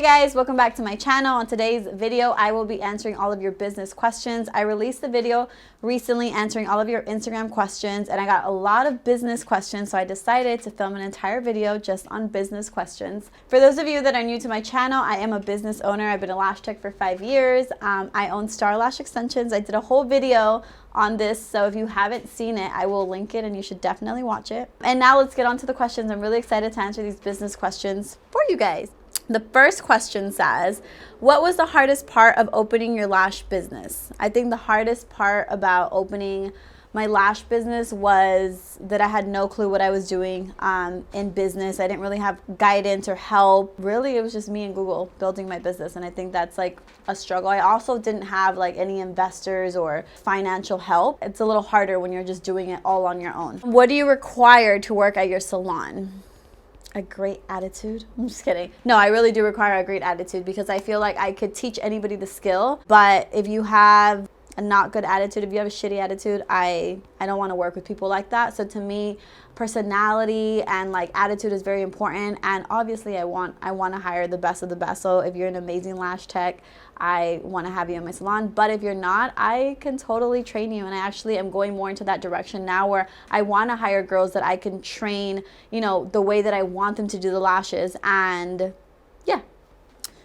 guys, welcome back to my channel. On today's video, I will be answering all of your business questions. I released a video recently answering all of your Instagram questions, and I got a lot of business questions, so I decided to film an entire video just on business questions. For those of you that are new to my channel, I am a business owner. I've been a lash tech for 5 years. I own Star Lash Extensions. I did a whole video on this, so if you haven't seen it, I will link it and you should definitely watch it. And now let's get on to the questions. I'm really excited to answer these business questions for you guys. The first question says, what was the hardest part of opening your lash business? I think the hardest part about opening my lash business was that I had no clue what I was doing in business. I didn't really have guidance or help. Really, it was just me and Google building my business, and I think that's like a struggle. I also didn't have like any investors or financial help. It's a little harder when you're just doing it all on your own. What do you require to work at your salon? A great attitude? I'm just kidding. No, I really do require a great attitude because I feel like I could teach anybody the skill, but if you have a not good attitude, if you have a shitty attitude, I don't want to work with people like that. So to me, personality and like attitude is very important, and obviously I want to hire the best of the best. So if you're an amazing lash tech, I want to have you in my salon. But if you're not, I can totally train you, and I actually am going more into that direction now where I want to hire girls that I can train, you know, the way that I want them to do the lashes. And yeah,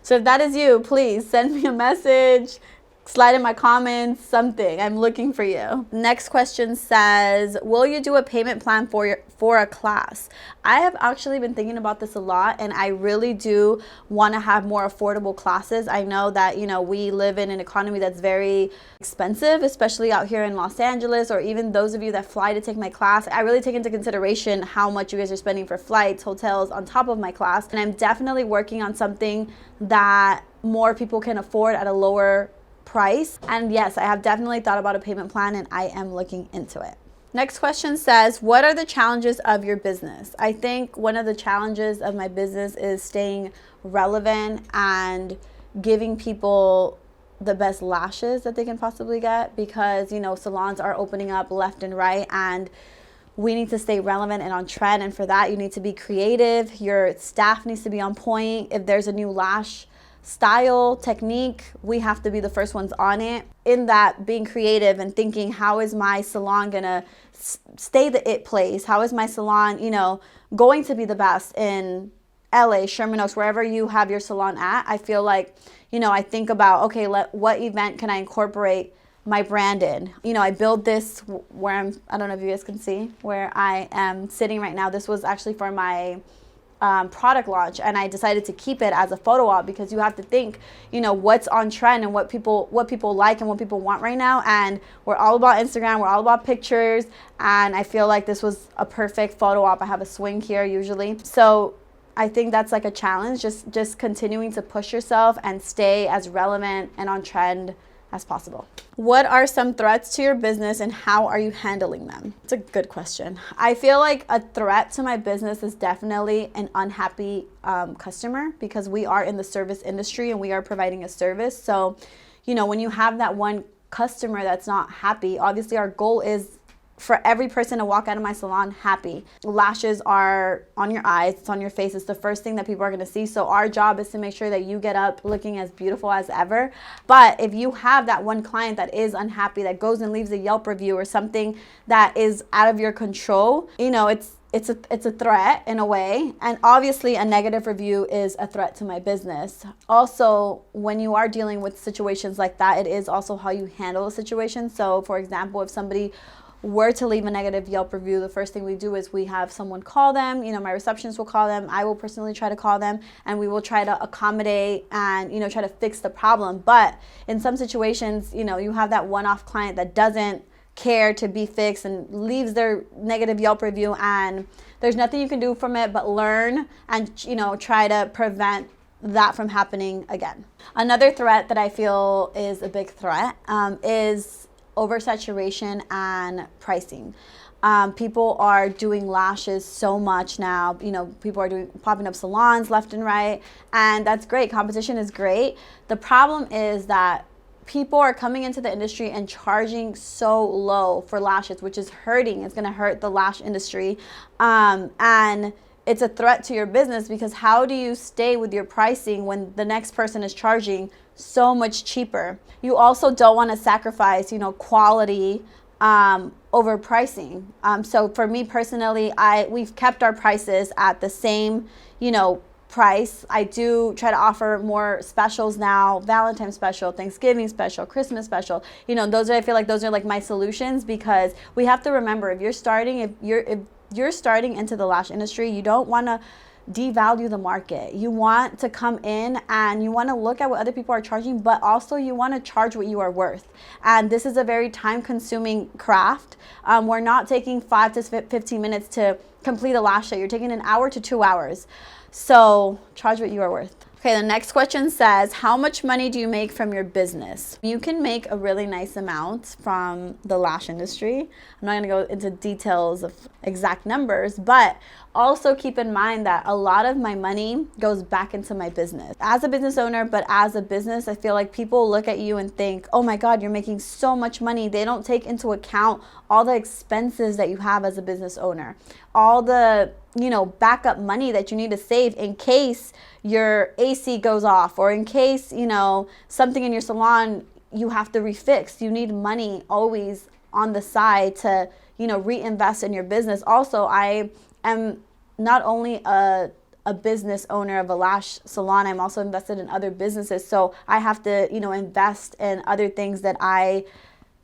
so if that is you, please send me a message, slide in my comments, something. I'm looking for you. Next question says, will you do a payment plan for a class? I have actually been thinking about this a lot, and I really do want to have more affordable classes. I know that, you know, we live in an economy that's very expensive, especially out here in Los Angeles, or even those of you that fly to take my class. I really take into consideration how much you guys are spending for flights, hotels on top of my class, and I'm definitely working on something that more people can afford at a lower price. And yes, I have definitely thought about a payment plan, and I am looking into it. Next question says, what are the challenges of your business? I think one of the challenges of my business is staying relevant and giving people the best lashes that they can possibly get, because, you know, salons are opening up left and right, and we need to stay relevant and on trend. And for that, you need to be creative. Your staff needs to be on point. If there's a new lash style, technique, we have to be the first ones on it. In that, being creative and thinking, how is my salon gonna stay the it place? How is my salon, you know, going to be the best in LA, Sherman Oaks, wherever you have your salon at? I feel like, you know, I think about, okay, what event can I incorporate my brand in? You know, I build this where I don't know if you guys can see where I am sitting right now. This was actually for my product launch, and I decided to keep it as a photo op because you have to think, you know, what's on trend and what people like and what people want right now. And we're all about Instagram, we're all about pictures, and I feel like this was a perfect photo op. I have a swing here usually, so I think that's like a challenge, just continuing to push yourself and stay as relevant and on trend as possible. What are some threats to your business, and how are you handling them? It's a good question. I feel like a threat to my business is definitely an unhappy customer, because we are in the service industry and we are providing a service. So, you know, when you have that one customer that's not happy, obviously our goal is for every person to walk out of my salon happy. Lashes are on your eyes, it's on your face, it's the first thing that people are gonna see. So our job is to make sure that you get up looking as beautiful as ever. But if you have that one client that is unhappy, that goes and leaves a Yelp review or something that is out of your control, you know, it's a threat in a way. And obviously a negative review is a threat to my business. Also, when you are dealing with situations like that, it is also how you handle a situation. So for example, if somebody were to leave a negative Yelp review, the first thing we do is we have someone call them. You know, my receptionist will call them. I will personally try to call them, and we will try to accommodate and, you know, try to fix the problem. But in some situations, you know, you have that one-off client that doesn't care to be fixed and leaves their negative Yelp review, and there's nothing you can do from it but learn and, you know, try to prevent that from happening again. Another threat that I feel is a big threat is oversaturation and pricing. People are doing lashes so much now. You know, people are popping up salons left and right, and that's great. Competition is great. The problem is that people are coming into the industry and charging so low for lashes, which is hurting. It's going to hurt the lash industry. And it's a threat to your business, because how do you stay with your pricing when the next person is charging so much cheaper? You also don't want to sacrifice, quality over pricing. So for me personally, we've kept our prices at the same, price. I do try to offer more specials now: Valentine's special, Thanksgiving special, Christmas special. I feel like those are like my solutions, because we have to remember, if you're starting into the lash industry, you don't want to devalue the market. You want to come in and you want to look at what other people are charging, but also you want to charge what you are worth. And this is a very time-consuming craft. We're not taking 5 to 15 minutes to complete a lash set. You're taking an hour to 2 hours. So charge what you are worth. Okay, the next question says, how much money do you make from your business? You can make a really nice amount from the lash industry. I'm not gonna go into details of exact numbers, but also keep in mind that a lot of my money goes back into my business. As a business owner, but as a business, I feel like people look at you and think, oh my God, you're making so much money. They don't take into account all the expenses that you have as a business owner, all the backup money that you need to save in case your AC goes off, or in case, something in your salon you have to refix. You need money always on the side to, reinvest in your business. Also, I am not only a business owner of a lash salon, I'm also invested in other businesses. So I have to, invest in other things that I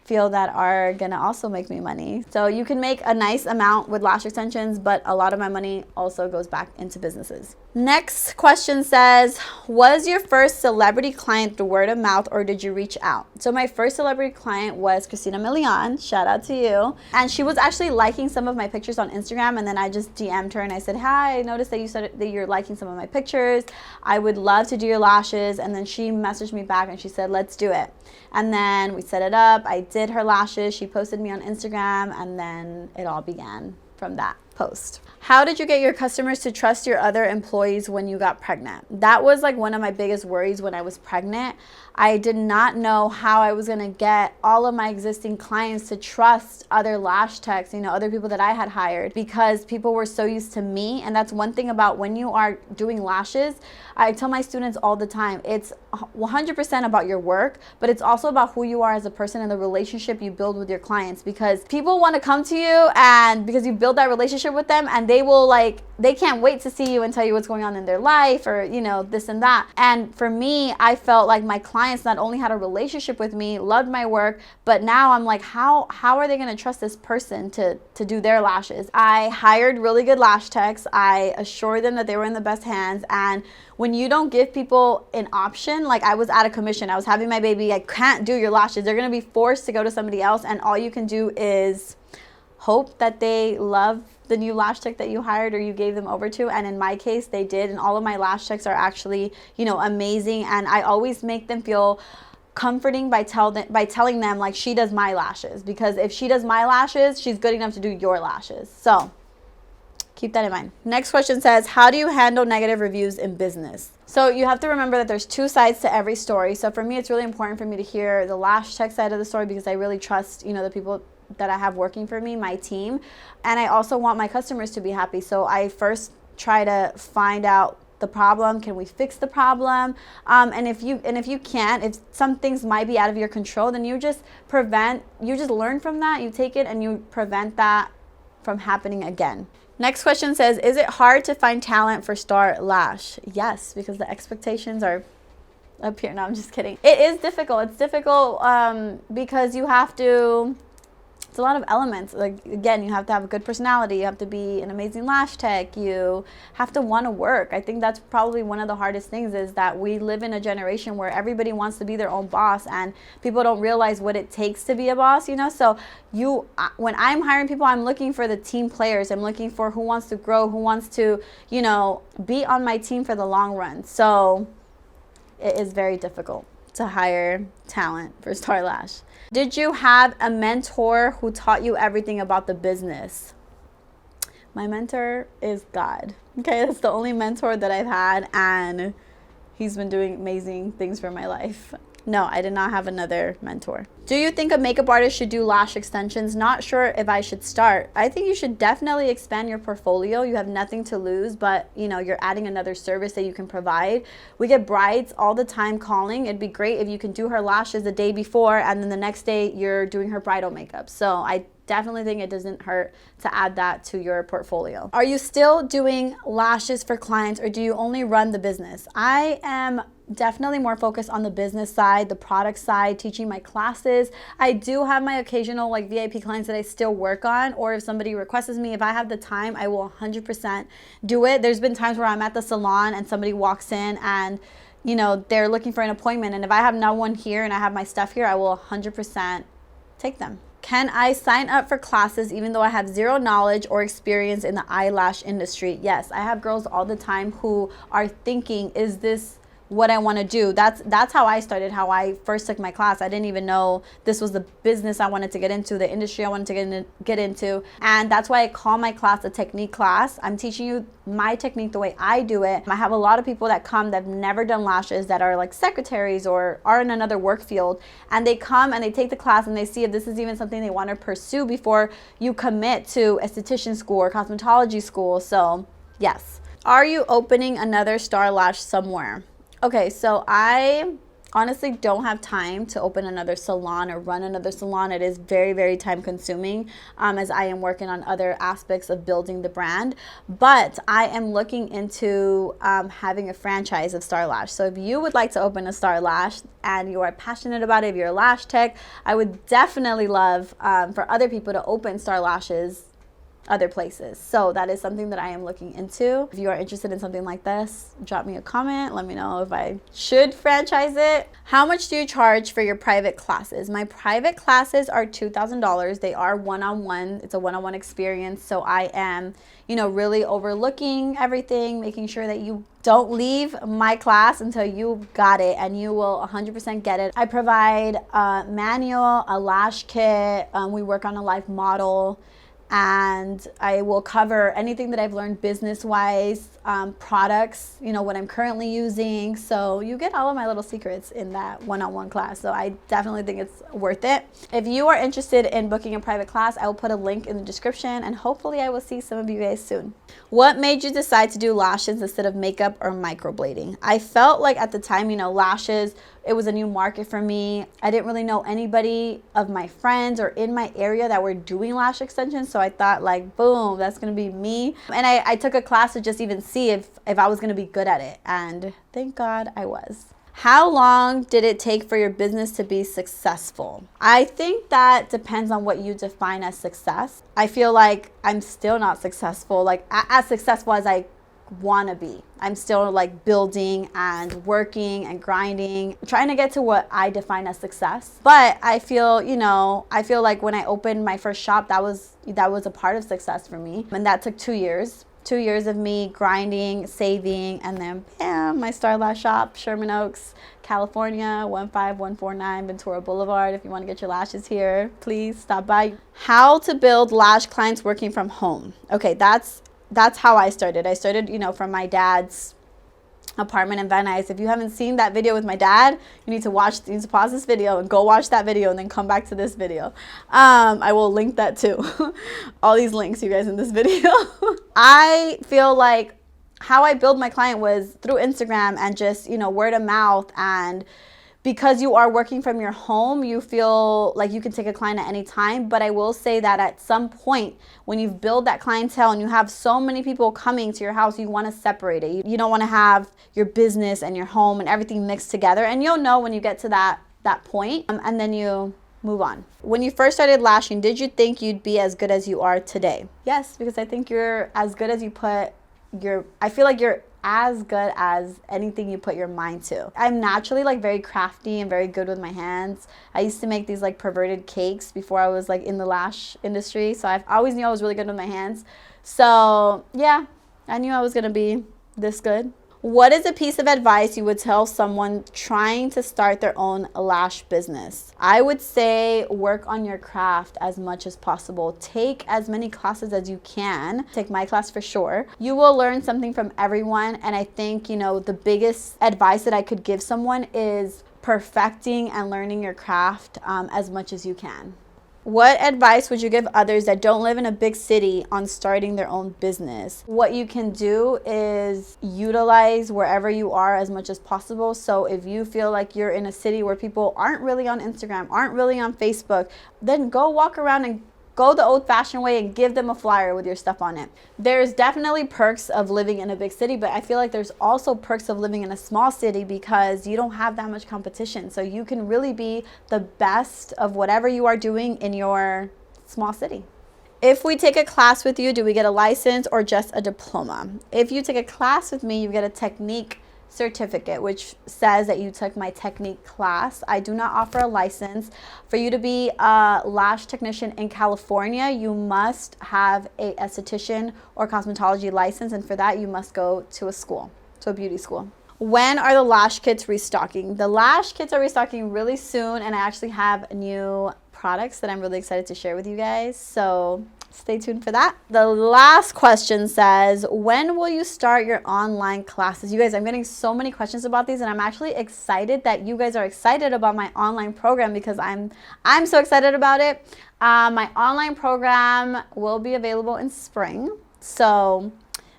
feel that are gonna also make me money. So you can make a nice amount with lash extensions, but a lot of my money also goes back into businesses. Next question says, was your first celebrity client the word of mouth, or did you reach out? So my first celebrity client was Christina Milian, shout out to you. And she was actually liking some of my pictures on Instagram, and then I just DM'd her and I said, hi, I noticed that you said that you're liking some of my pictures. I would love to do your lashes. And then she messaged me back and she said, let's do it. And then we set it up. I did her lashes. She posted me on Instagram, and then it all began from that post. How did you get your customers to trust your other employees when you got pregnant? That was like one of my biggest worries when I was pregnant. I did not know how I was gonna get all of my existing clients to trust other lash techs, other people that I had hired, because people were so used to me. And that's one thing about when you are doing lashes, I tell my students all the time, it's 100% about your work, but it's also about who you are as a person and the relationship you build with your clients, because people want to come to you and because you build that relationship with them, and they can't wait to see you and tell you what's going on in their life, or this and that. And for me, I felt like my clients not only had a relationship with me, loved my work, but now I'm like, how are they going to trust this person to do their lashes? I hired really good lash techs. I assured them that they were in the best hands. And when you don't give people an option, like I was out of commission, I was having my baby, I can't do your lashes, they're going to be forced to go to somebody else, and all you can do is hope that they love the new lash tech that you hired or you gave them over to. And in my case, they did. And all of my lash techs are actually, amazing. And I always make them feel comforting by telling them, like, she does my lashes, because if she does my lashes, she's good enough to do your lashes. So keep that in mind. Next question says, how do you handle negative reviews in business? So you have to remember that there's two sides to every story. So for me, it's really important for me to hear the lash tech side of the story, because I really trust, the people that I have working for me, my team. And I also want my customers to be happy. So I first try to find out the problem. Can we fix the problem? And if you can't, if some things might be out of your control, then you just learn from that. You take it and you prevent that from happening again. Next question says, is it hard to find talent for Star Lash? Yes, because the expectations are up here. No, I'm just kidding. It is difficult. It's difficult because you have to, it's a lot of elements. Like, again, you have to have a good personality. You have to be an amazing lash tech. You have to want to work. I think that's probably one of the hardest things, is that we live in a generation where everybody wants to be their own boss, and people don't realize what it takes to be a boss, So when I'm hiring people, I'm looking for the team players. I'm looking for who wants to grow, who wants to, be on my team for the long run. So it is very difficult to hire talent for Star Lash. Did you have a mentor who taught you everything about the business? My mentor is God. Okay, that's the only mentor that I've had, and he's been doing amazing things for my life. No, I did not have another mentor. Do you think a makeup artist should do lash extensions? Not sure if I should start. I think you should definitely expand your portfolio. You have nothing to lose, but you know, you're adding another service that you can provide. We get brides all the time calling. It'd be great if you can do her lashes the day before and then the next day you're doing her bridal makeup. So I definitely think it doesn't hurt to add that to your portfolio. Are you still doing lashes for clients or do you only run the business? I am definitely more focused on the business side, the product side, teaching my classes. I do have my occasional like VIP clients that I still work on, or if somebody requests me, if I have the time, I will 100% do it. There's been times where I'm at the salon and somebody walks in and you know, they're looking for an appointment, and if I have no one here and I have my stuff here, I will 100% take them. Can I sign up for classes even though I have zero knowledge or experience in the eyelash industry? Yes, I have girls all the time who are thinking, is this what I want to do? That's how I started, how I first took my class. I didn't even know this was the business I wanted to get into, the industry I wanted to get into. And that's why I call my class a technique class. I'm teaching you my technique the way I do it. I have a lot of people that come that have never done lashes, that are like secretaries or are in another work field, and they come and they take the class and they see if this is even something they want to pursue before you commit to esthetician school or cosmetology school. So yes. Are you opening another Star Lash somewhere? Okay, so I honestly don't have time to open another salon or run another salon. It is very, very time consuming as I am working on other aspects of building the brand. But I am looking into having a franchise of Star Lash. So if you would like to open a Star Lash and you are passionate about it, if you're a lash tech, I would definitely love for other people to open Star Lashes other places. So that is something that I am looking into. If you are interested in something like this, drop me a comment. Let me know if I should franchise it. How much do you charge for your private classes? My private classes are $2,000. They are one-on-one. It's a one-on-one experience. So I am, you know, really overlooking everything, making sure that you don't leave my class until you got it, and you will 100% get it. I provide a manual, a lash kit. We work on a live model. And I will cover anything that I've learned business-wise, products, you know, what I'm currently using. So you get all of my little secrets in that one-on-one class. So I definitely think it's worth it. If you are interested in booking a private class, I will put a link in the description, and hopefully I will see some of you guys soon. What made you decide to do lashes instead of makeup or microblading? I felt like at the time, you know, lashes, it was a new market for me. I didn't really know anybody of my friends or in my area that were doing lash extensions. So I thought like, boom, that's gonna be me. And I took a class to just even see if I was gonna be good at it. And thank God I was. How long did it take for your business to be successful? I think that depends on what you define as success. I feel like I'm still not successful, like as successful as I want to be. I'm still like building and working and grinding, trying to get to what I define as success. But I feel, you know, I feel like when I opened my first shop, that was a part of success for me. And that took 2 years. 2 years of me grinding, saving, and then bam, my Star Lash shop, Sherman Oaks, California, 15149 Ventura Boulevard. If you want to get your lashes here, please stop by. How to build lash clients working from home. Okay, that's how I started. I started, you know, from my dad's apartment in Van Nuys. If you haven't seen that video with my dad, you need to pause this video and go watch that video and then come back to this video. I will link that too. All these links, you guys, in this video. I feel like how I build my client was through Instagram and just, you know, word of mouth. And because you are working from your home, you feel like you can take a client at any time. But I will say that at some point, when you've built that clientele and you have so many people coming to your house, you want to separate it. You don't want to have your business and your home and everything mixed together. And you'll know when you get to that point, and then you move on. When you first started lashing, did you think you'd be as good as you are today? Yes, because I think you're as good as you put I feel like you're as good as anything you put your mind to. I'm naturally like very crafty and very good with my hands. I used to make these like perverted cakes before I was like in the lash industry. So I always knew I was really good with my hands. So yeah, I knew I was gonna be this good. What is a piece of advice you would tell someone trying to start their own lash business? I would say work on your craft as much as possible. Take as many classes as you can. Take my class for sure. You will learn something from everyone. And I think, you know, the biggest advice that I could give someone is perfecting and learning your craft as much as you can. What advice would you give others that don't live in a big city on starting their own business? What you can do is utilize wherever you are as much as possible. So if you feel like you're in a city where people aren't really on Instagram, aren't really on Facebook, then go walk around and go the old-fashioned way and give them a flyer with your stuff on it. There's definitely perks of living in a big city, but I feel like there's also perks of living in a small city because you don't have that much competition. So you can really be the best of whatever you are doing in your small city. If we take a class with you, do we get a license or just a diploma? If you take a class with me, you get a technique certificate, which says that you took my technique class. I do not offer a license. For you to be a lash technician in California, you must have a esthetician or cosmetology license, and for that you must go to a school, to a beauty school. When are the lash kits restocking? The lash kits are restocking really soon, and I actually have new products that I'm really excited to share with you guys, so stay tuned for that. The last question says, when will you start your online classes? You guys, I'm getting so many questions about these, and I'm actually excited that you guys are excited about my online program because I'm so excited about it. My online program will be available in spring, so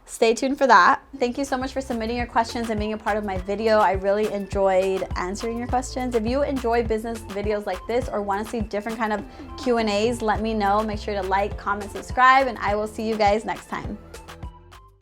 stay tuned for that. Thank you so much for submitting your questions and being a part of my video. I really enjoyed answering your questions. If you enjoy business videos like this or want to see different kind of Q&As, let me know. Make sure to like, comment, subscribe, and I will see you guys next time.